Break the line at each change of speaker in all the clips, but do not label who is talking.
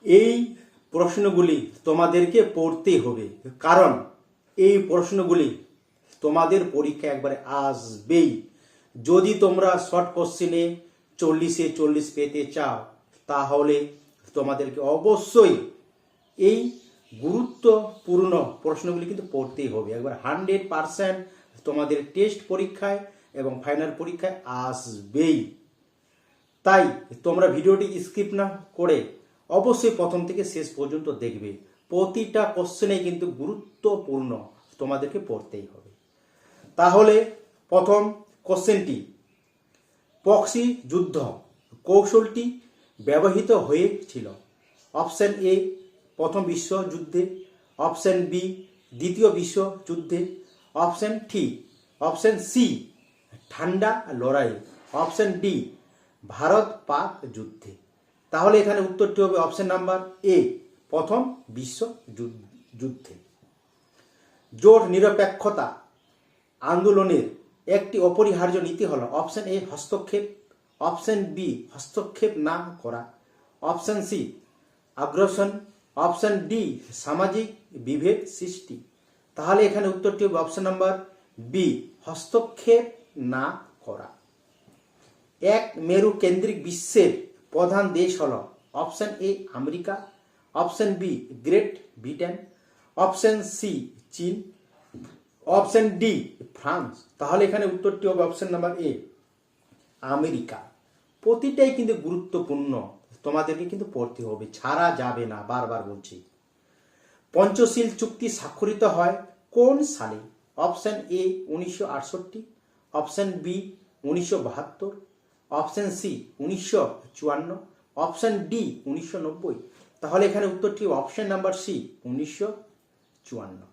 এই প্রশ্নগুলি তোমাদেরকে পড়তে হবে, কারণ এই প্রশ্নগুলি তোমাদের পরীক্ষা একবারে আসবেই। যদি তোমরা শর্ট কোশ্চেনে 40-এ 40 পেতে চাও, তাহলে তোমাদেরকে অবশ্যই এই গুরুত্বপূর্ণ প্রশ্নগুলি কিন্তু পড়তেই হবে। একবার 100% তোমাদের টেস্ট পরীক্ষায় এবং ফাইনাল পরীক্ষায় আসবেই। তাই তোমরা ভিডিওটি স্কিপ না করে অবশ্যই প্রথম থেকে শেষ পর্যন্ত দেখবে। প্রতিটা কোশ্চেনে কিন্তু গুরুত্বপূর্ণ, তোমাদেরকে পড়তেই হবে। তাহলে প্রথম কোশ্চেনটি, প্রক্সি যুদ্ধ কৌশলটি ব্যবহৃত হয়েছিল। অপশন এ প্রথম বিশ্বযুদ্ধে, অপশন বি দ্বিতীয় বিশ্বযুদ্ধে, অপশন সি ঠান্ডা লড়াই, অপশন ডি ভারত পাক যুদ্ধে। তাহলে এখানে উত্তরটি হবে অপশন নাম্বার এ, প্রথম বিশ্বযুদ্ধে। জোট নিরপেক্ষতা আন্দোলনের একটি অপরিহার্য নীতি হল অপশন এ হস্তক্ষেপ, অপশন বি হস্তক্ষেপ না করা, অপশন সি আগ্রাসন, অপশন ডি সামাজিক বিভেদ সৃষ্টি। তাহলে এখানে উত্তরটি হবে অপশন নাম্বার বি, হস্তক্ষেপ না করা। এক মেরু কেন্দ্রিক বিশ্বের প্রধান দেশ হল option A America, option B Great Britain, option C চীন, অপশন ডি ফ্রান্স। তাহলে এখানে উত্তরটি হবে অপশন নাম্বার এ, আমেরিকা। প্রতিটাই কিন্তু গুরুত্বপূর্ণ, তোমাদেরকে কিন্তু পড়তে হবে, ছাড়া যাবে না, বারবার বলছি। পঞ্চশীল চুক্তি স্বাক্ষরিত হয় কোন সালে? Option A 1968, option B 1972, option C 1954, option D 1990। তাহলে এখানে উত্তরটি অপশন নাম্বার সি 1954।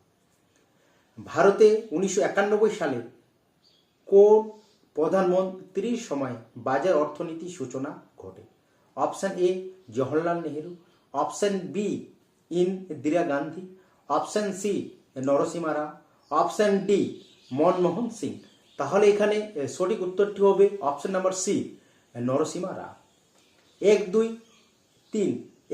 ভারতে 1991 সালে কোন প্রধানমন্ত্রীর সময় বাজার অর্থনীতি সূচনা ঘটে? Option A Jawaharlal Nehru, option B Indira Gandhi, option C Narasimha Rao, option D Manmohan Singh. তাহলে এখানে সঠিক উত্তরটি হবে option number C, Narasimha Rao. 1, 2, 3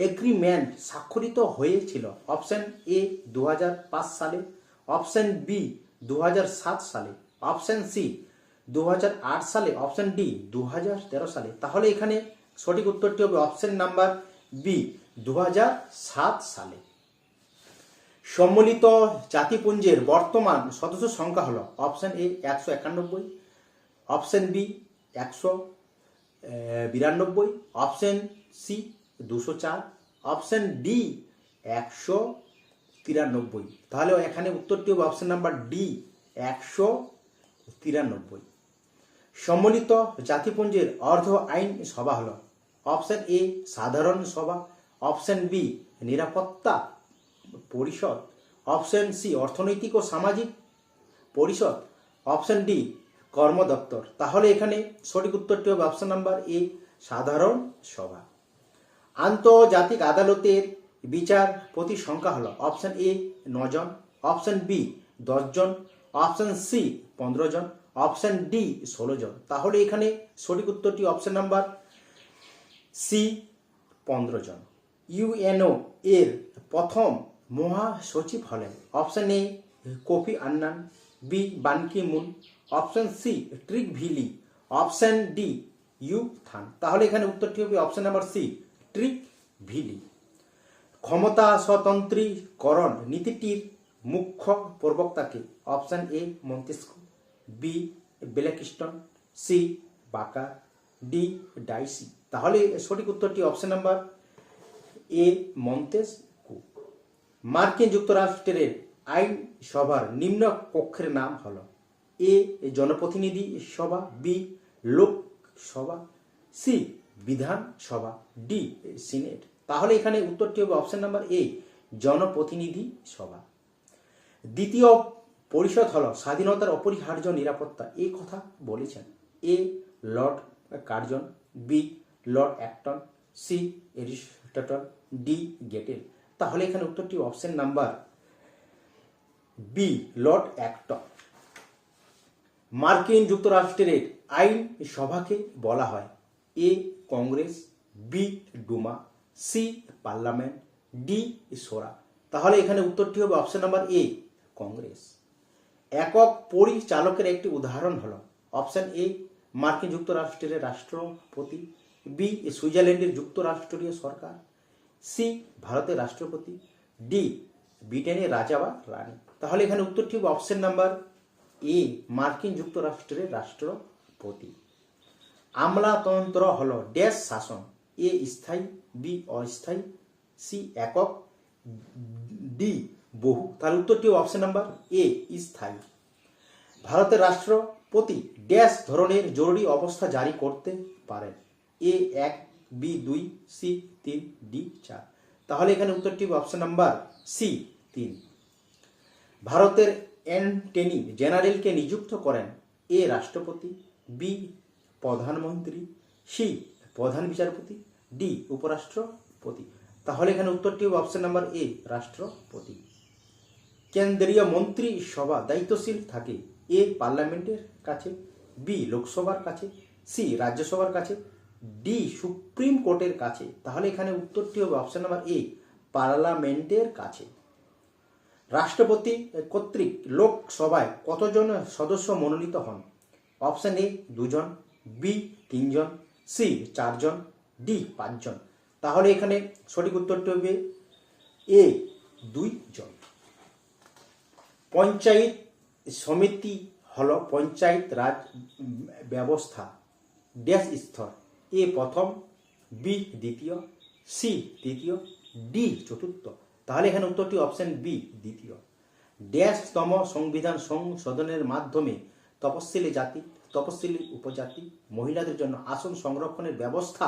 agreement স্বাক্ষরিত হয়েছিল। অপশন এ 2005 সালে, অপশন বি 2007 সালে, অপশন সি 2008 সালে, অপশন ডি 2013 সালে। তাহলে এখানে সঠিক উত্তরটি হবে অপশন নাম্বার বি, 2007 সালে। সম্মিলিত জাতিপুঞ্জের বর্তমান সদস্য সংখ্যা হল option A 191, option B 192, option C 204, option D 193। তাহলে এখানে উত্তরটি হবে অপশন নাম্বার ডি, 193। সম্মিলিত জাতিপুঞ্জের অর্ধ আইন সভা হল অপশন এ সাধারণ সভা, অপশন বি নিরাপত্তা পরিষদ, অপশন সি অর্থনৈতিক ও সামাজিক পরিষদ, অপশন ডি কর্ম দপ্তর। তাহলে এখানে সঠিক উত্তরটি হবে অপশন নাম্বার এ, সাধারণ সভা। আন্তর্জাতিক আদালতের বিচারপতির সংখ্যা হল অপশন এ 9 জন, অপশন বি 10 জন, অপশন সি 15 জন, অপশন ডি 16 জন। তাহলে এখানে সঠিক উত্তরটি অপশন নাম্বার সি, 15 জন। ইউএনও এর প্রথম মহাসচিব হলেন option A Kofi Annan, B Ban Ki Moon, option C Trygve Lie, option D U Thant. তাহলে এখানে উত্তরটি হবে option number C, Trygve Lie. ক্ষমতা স্বতন্ত্রীকরণ নীতিটির মুখ্য প্রবক্তাকে? Option A Montesquieu, B Blackstone, C Baqer, D Dicey. তাহলে সঠিক উত্তরটি অপশন নাম্বার এ, মন্তেস্কু। মার্কিন যুক্তরাষ্ট্রের আইন সভার নিম্ন কক্ষের নাম হল এ জনপ্রতিনিধি সভা, বি লোকসভা, সি বিধানসভা, ডি সিনেট। তাহলে এখানে উত্তরটি হবে অপশন নাম্বার এ, জনপ্রতিনিধি সভা। দ্বিতীয় পরিষদ হল স্বাধীনতার অপরিহার্য নিরাপত্তা, এই কথা বলেছেন A Lord Curzon, B Lord Acton, C Aristotle, D Gettell. তাহলে এখানে উত্তরটি option number B, Lord Acton. মার্কিন যুক্তরাষ্ট্রের আইন সভাকে বলা হয় A Congress, B Duma, C parliament, D সোরা। তাহলে এখানে উত্তরটি হবে অপশন নাম্বার এ কংগ্রেস। একক পরিচালকের একটি উদাহরণ হলো অপশন এ মার্কিন যুক্তরাষ্ট্রের রাষ্ট্রপতি, বি সুইজারল্যান্ডের যুক্তরাষ্ট্রীয় সরকার, সি ভারতের রাষ্ট্রপতি, ডি ব্রিটেনের রাজা বা রানী। তাহলে এখানে উত্তরটি হবে অপশন নাম্বার এ মার্কিন যুক্তরাষ্ট্রের রাষ্ট্রপতি। আমলাতন্ত্র হলো ড্যাশ শাসন, এ স্থায়ী, বি অস্থায়ী, সি একক, ডি বহু। তাহলে উত্তরটি অপশন নাম্বার এ স্থায়ী। ভারতের রাষ্ট্রপতি ড্যাশ ধরনের জরুরি অবস্থা জারি করতে পারেন, এ 1, বি 2, সি 3, ডি 4। তাহলে এখানে উত্তরটি অপশন নাম্বার সি 3। ভারতের অ্যাটর্নি জেনারেলকে নিযুক্ত করেন, এ রাষ্ট্রপতি, বি প্রধানমন্ত্রী, সি প্রধান বিচারপতি, ডি উপরাষ্ট্রপতি। তাহলে এখানে উত্তরটি অপশন নাম্বার এ রাষ্ট্রপতি। কেন্দ্রীয় মন্ত্রিসভা দায়িত্বশীল থাকে, এ পার্লামেন্টের কাছে, বি লোকসভার কাছে, সি রাজ্যসভার কাছে, ডি সুপ্রিম কোর্টের কাছে। তাহলে এখানে উত্তরটি হবে অপশন নাম্বার এ পার্লামেন্টের কাছে। রাষ্ট্রপতি কর্তৃক লোকসভায় কতজন সদস্য মনোনীত হন? অপশন এ 2 জন, বি 3 জন, সি 4 জন, ডি 5 জন। তাহলে এখানে সঠিক উত্তরটি হবে এ 2 জন। পঞ্চায়েত সমিতি হলো পঞ্চায়েত রাজ ব্যবস্থা ড্যাশ স্তর, এ প্রথম, বি দ্বিতীয়, সি তৃতীয়, ডি চতুর্থ। তাহলে এখানে উত্তরটি অপশন বি দ্বিতীয়। ড্যাশতম সংবিধান সংশোধনের মাধ্যমে তপশিলি জাতি, তপশিলি উপজাতি, মহিলাদের জন্য আসন সংরক্ষণের ব্যবস্থা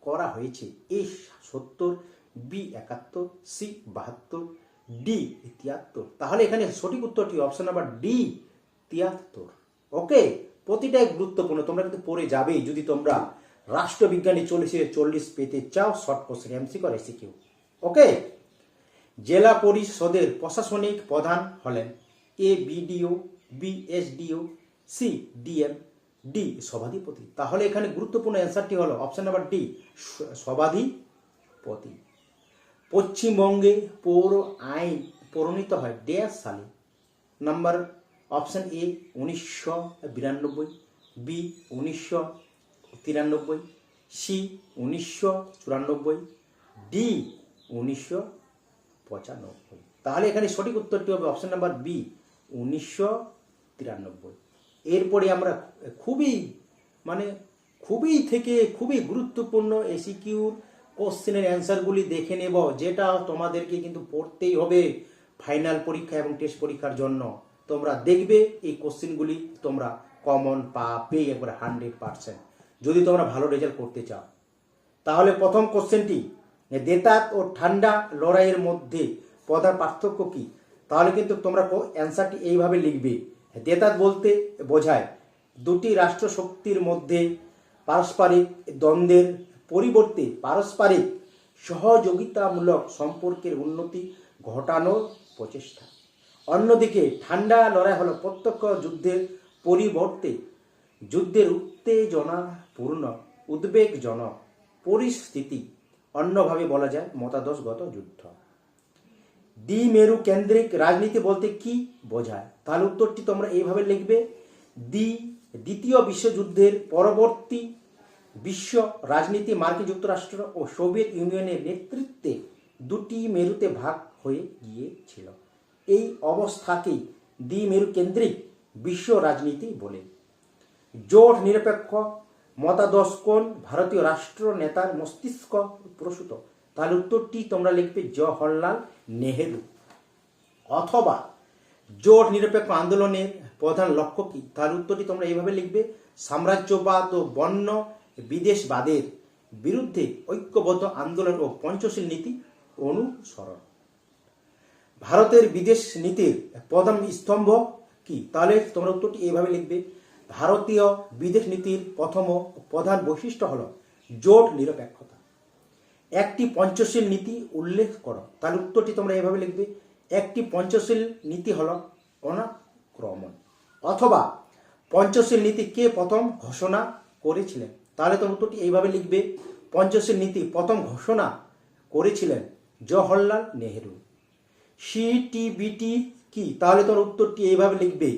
করা হয়েছে, এ 70, বি 71, সি 72, ডি 73। তাহলে এখানে সঠিক উত্তরটি অপশন নাম্বার ডি 73। ওকে, প্রতিটাই গুরুত্বপূর্ণ, তোমরা কিন্তু পড়ে যাবে যদি তোমরা রাষ্ট্রবিজ্ঞানী 40 পেতে চাও, শর্ট কোশ্চেন এমসিকিউ আর এসিকিউ। ওকে, জেলা পরিষদের প্রশাসনিক প্রধান হলেন, A BDO, B SDO, C DM, D সভাধিপতি। তাহলে এখানে গুরুত্বপূর্ণ অ্যান্সারটি হলো অপশন নাম্বার ডি সভাধিপতি। পশ্চিমবঙ্গে পৌর আইন প্রণীত হয় ড্যাশ সালে? Number option A 1992, B 1993, C 1994, D 1995। তাহলে এখানে সঠিক উত্তরটি হবে অপশন নাম্বার বি 1993। এরপরে আমরা খুবই গুরুত্বপূর্ণ এসিকিউর কোশ্চেনের অ্যান্সারগুলি দেখে নেব, যেটা তোমাদেরকে কিন্তু পড়তেই হবে ফাইনাল পরীক্ষা এবং টেস্ট পরীক্ষার জন্য। তোমরা দেখবে এই কোশ্চেনগুলি তোমরা কমন পাবে একবারে 100% যদি তোমরা ভালো রেজাল্ট করতে চাও। তাহলে প্রথম কোশ্চেনটি, দেতাত ও ঠান্ডা লড়াইয়ের মধ্যে প্রধান পার্থক্য কি? তাহলে কিন্তু তোমরা অ্যান্সারটি এইভাবে লিখবে। দেতাত বলতে বোঝায় দুটি রাষ্ট্র শক্তির মধ্যে পারস্পরিক দ্বন্দ্বের পরিবর্তে পারস্পরিক সহযোগিতামূলক সম্পর্কের উন্নতি ঘটানোর প্রচেষ্টা। অন্যদিকে ঠান্ডা লড়াই হলো প্রত্যক্ষ যুদ্ধের পরিবর্তে যুদ্ধের উত্তেজনাপূর্ণ উদ্বেগজনক পরিস্থিতি, অন্যভাবে বলা যায় মতাদর্শগত যুদ্ধ। দ্বিমেরু কেন্দ্রিক রাজনীতি বলতে কি বোঝায়? তাহলে উত্তরটি তোমরা এইভাবে লিখবে। দ্বিতীয় বিশ্বযুদ্ধের পরবর্তী বিশ্ব রাজনীতি মার্কিন যুক্তরাষ্ট্র ও সোভিয়েত ইউনিয়নের নেতৃত্বে দুটি মেরুতে ভাগ হয়ে গিয়েছিল। এই অবস্থাকেই দ্বিমেরু কেন্দ্রিক বিশ্ব রাজনীতি বলে। জোট নিরপেক্ষ মতাদর্শ কোন ভারতীয় রাষ্ট্র নেতার মস্তিষ্ক প্রসূত? তাহলে উত্তরটি তোমরা লিখবে জওহরলাল নেহেরু। অথবা জোট নিরপেক্ষ আন্দোলনের প্রধান লক্ষ্য কি? তাহলে উত্তরটি তোমরা এইভাবে লিখবে, সাম্রাজ্যবাদ ও বন্য বিদেশবাদের বিরুদ্ধে ঐক্যবদ্ধ আন্দোলন ও পঞ্চশীল নীতি অনুসরণ। ভারতের বিদেশ নীতির প্রধান স্তম্ভ কি? তাহলে তোমরা উত্তরটি এইভাবে লিখবে, ভারতীয় বিদেশ নীতির প্রথম প্রধান বৈশিষ্ট্য হল জোট নিরপেক্ষতা। একটি পঞ্চশীল নীতি উল্লেখ করো। তাহলে উত্তরটি তোমরা এইভাবে লিখবে, একটি পঞ্চশীল নীতি হল অনাক্রমণ। অথবা পঞ্চশীল নীতি কে প্রথম ঘোষণা করেছিলেন? তাহলে তোমরা উত্তরটি এইভাবে লিখবে, পঞ্চশীল নীতি প্রথম ঘোষণা করেছিলেন জওহরলাল নেহেরু। সিটিবিটি কি? তাহলে তোমার উত্তরটি এইভাবে লিখবে,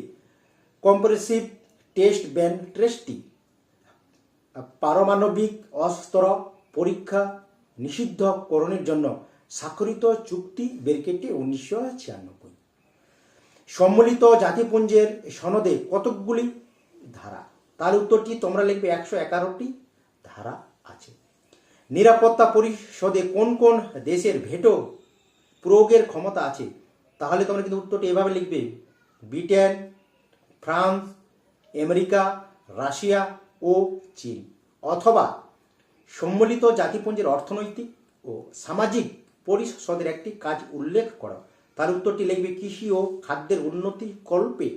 কম্প্রেহেনসিভ টেস্ট ব্যান ট্রেস্টি। পারমাণবিক অস্ত্র পরীক্ষা নিষিদ্ধকরণের জন্য স্বাক্ষরিত চুক্তি ব্রেকেটে 1996। সম্মিলিত জাতিপুঞ্জের সনদে কতকগুলি ধারা? তার উত্তরটি তোমরা লিখবে 111টি ধারা আছে। নিরাপত্তা পরিষদে কোন কোন দেশের ভেটো প্রয়োগের ক্ষমতা আছে? তাহলে তোমরা কিন্তু উত্তরটি এভাবে লিখবে, ব্রিটেন, ফ্রান্স, আমেরিকা, রাশিয়া ও চীন। অথবা সম্মিলিত জাতিপুঞ্জের অর্থনৈতিক ও সামাজিক পরিষদের একটি কাজ উল্লেখ করো। তার উত্তরটি লিখবে, কৃষি ও খাদ্যের উন্নতি কল্পে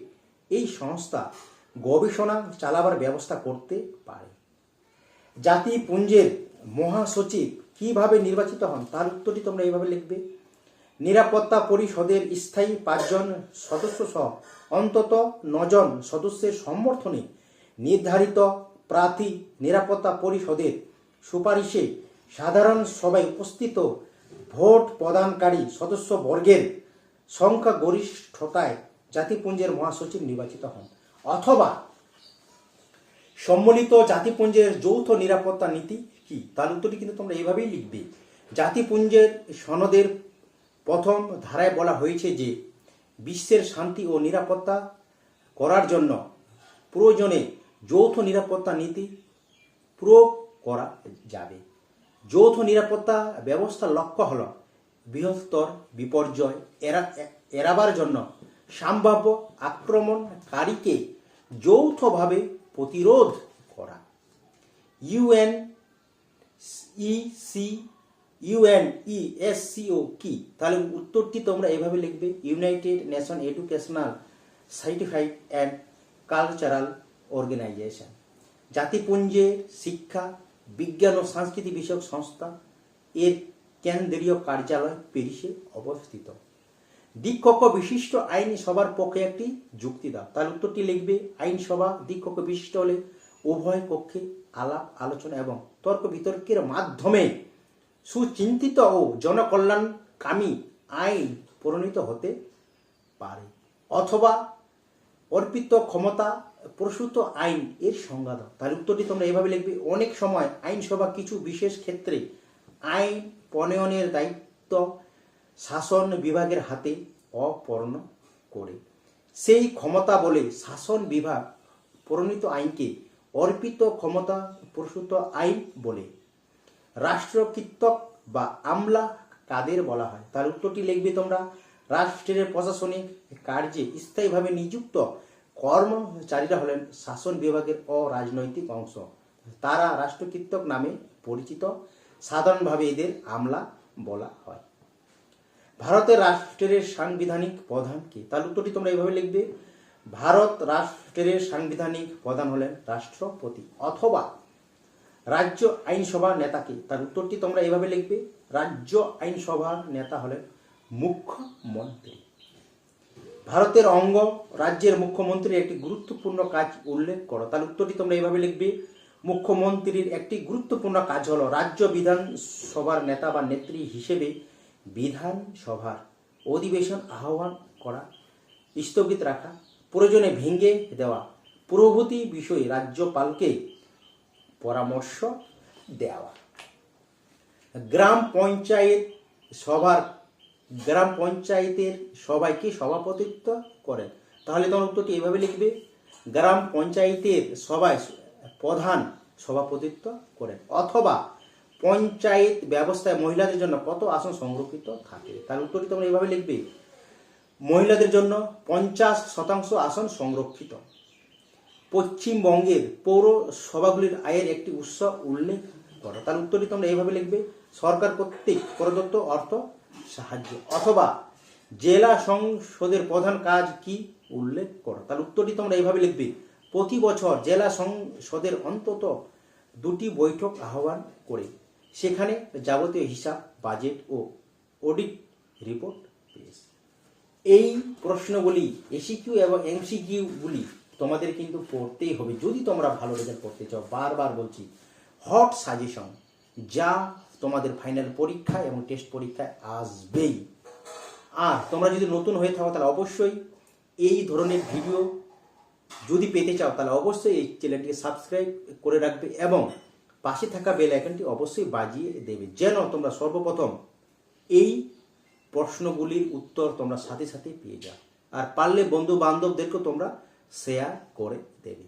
এই সংস্থা গবেষণা চালাবার ব্যবস্থা করতে পারে। জাতিপুঞ্জের মহাসচিব কিভাবে নির্বাচিত হন? তার উত্তরটি তোমরা এইভাবে লিখবে, নিরাপত্তা পরিষদের স্থায়ী 5 জন সদস্য সহ অন্তত 9 জন সদস্যের সমর্থনে নির্ধারিত প্রার্থী নিরাপত্তা পরিষদের সুপারিশে সাধারণ সভায় উপস্থিত ভোট প্রদানকারী সদস্য বর্গের সংখ্যাগরিষ্ঠতায় জাতিপুঞ্জের মহাসচিব নির্বাচিত হন। অথবা সম্মিলিত জাতিপুঞ্জের যৌথ নিরাপত্তা নীতি কি? তার উত্তরটি কিন্তু তোমরা এইভাবেই লিখবে, জাতিপুঞ্জের সনদের প্রথম ধারায় বলা হয়েছে যে বিশ্বের শান্তি ও নিরাপত্তা করার জন্য প্রয়োজনে যৌথ নিরাপত্তা নীতি প্রয়োগ করা যাবে। যৌথ নিরাপত্তা ব্যবস্থার লক্ষ্য হল বৃহত্তর বিপর্যয় এড়াবার জন্য সম্ভাব্য আক্রমণকারীকে যৌথভাবে প্রতিরোধ করা। ইউএনইএসসিও কি? তাহলে উত্তরটি তোমরা এভাবে লিখবে, United Nation Educational Scientific and Cultural Organisation. জাতিপুঞ্জের শিক্ষা বিজ্ঞান ও সংস্কৃতি বিষয়ক সংস্থা, এর কেন্দ্রীয় কার্যালয় প্যারিসে অবস্থিত। দ্বিকক্ষ বিশিষ্ট আইনি সভার পক্ষে একটি যুক্তি দাও। তার উত্তরটি লিখবে, আইনসভা দ্বিকক্ষ বিশিষ্ট হলে উভয় পক্ষে আলাপ আলোচনা এবং তর্ক বিতর্কের মাধ্যমে সুচিন্তিত ও জনকল্যাণকামী আইন প্রণীত হতে পারে। অথবা অর্পিত ক্ষমতা প্রসূত আইন এর সংজ্ঞা দাও। তার উত্তরটি তোমরা এভাবে লিখবে, অনেক সময় আইনসভা কিছু বিশেষ ক্ষেত্রে আইন প্রণয়নের দায়িত্ব শাসন বিভাগের হাতে অর্পণ করে। সেই ক্ষমতা বলে শাসন বিভাগ প্রণীত আইনকে অর্পিত ক্ষমতা প্রসূত আইন বলে। রাষ্ট্রকৃতক বা আমলা কাদের বলা হয়? তার উত্তরটি লিখবে তোমরা, রাষ্ট্রের প্রশাসনিক কার্যে স্থায়ীভাবে নিযুক্ত কর্মচারীরা হলেন শাসন বিভাগের অরাজনৈতিক অংশ, তারা রাষ্ট্রকৃতক নামে পরিচিত। সাধারণভাবে এদের আমলা বলা হয়। ভারতের রাষ্ট্রের সাংবিধানিক প্রধান কে? তার উত্তরটি তোমরা এইভাবে লিখবে, ভারত রাষ্ট্রের সাংবিধানিক প্রধান হলেন রাষ্ট্রপতি। অথবা রাজ্য আইনসভার নেতা কে? তার উত্তরটি তোমরা এইভাবে লিখবে, রাজ্য আইনসভার নেতা হলেন মুখ্যমন্ত্রী। ভারতের অঙ্গ রাজ্যের মুখ্যমন্ত্রীর একটি গুরুত্বপূর্ণ কাজ উল্লেখ করো। তার উত্তরটি তোমরা এইভাবে লিখবে, মুখ্যমন্ত্রীর একটি গুরুত্বপূর্ণ কাজ হলো রাজ্য বিধানসভার নেতা বা নেত্রী হিসেবে বিধানসভার অধিবেশন আহ্বান করা, স্থগিত রাখা, প্রয়োজনে ভেঙে দেওয়া প্রভৃতি বিষয়ে রাজ্যপালকে পরামর্শ দেওয়া। গ্রাম পঞ্চায়েতের সবাইকে সভাপতিত্ব করেন। তাহলে তোমার উত্তরটি এইভাবে লিখবে, গ্রাম পঞ্চায়েতের সবাই প্রধান সভাপতিত্ব করেন। অথবা পঞ্চায়েত ব্যবস্থায় মহিলাদের জন্য কত আসন সংরক্ষিত থাকে? তার উত্তরটি তোমরা এইভাবে লিখবে, মহিলাদের জন্য 50% আসন সংরক্ষিত। পশ্চিমবঙ্গের পৌরসভাগুলির আয়ের একটি উৎস উল্লেখ করো। তার উত্তরটি তোমরা এইভাবে লিখবে, সরকার কর্তৃক প্রদত্ত অর্থ সাহায্য। অথবা জেলা সংসদের প্রধান কাজ কি উল্লেখ করো। তার উত্তরটি তোমরা এইভাবে লিখবে, প্রতি বছর জেলা সংসদের অন্তত 2টি বৈঠক আহ্বান করে সেখানে যাবতীয় হিসাব, বাজেট ও অডিট রিপোর্ট পেশ। এই প্রশ্নগুলি এসিকিউ এবং এমসিকিউগুলি তোমাদের কিন্তু পড়তেই হবে যদি তোমরা ভালো রেজাল্ট করতে চাও। বারবার বলছি, হট সাজেশন যা তোমাদের ফাইনাল পরীক্ষা এবং টেস্ট পরীক্ষায় আসবেই। আর তোমরা যদি নতুন হয়ে থাকো তাহলে অবশ্যই এই ধরনের ভিডিও যদি পেতে চাও তাহলে অবশ্যই এই চ্যানেলটিকে সাবস্ক্রাইব করে রাখবে এবং পাশে থাকা বেল আইকনটি অবশ্যই বাজিয়ে দেবে, যেন তোমরা সর্বপ্রথম এই প্রশ্নগুলির উত্তর তোমরা সাথে সাথে পেয়ে যাও। আর পারলে বন্ধু বান্ধবদেরকেও তোমরা শেয়ার করে দেবে।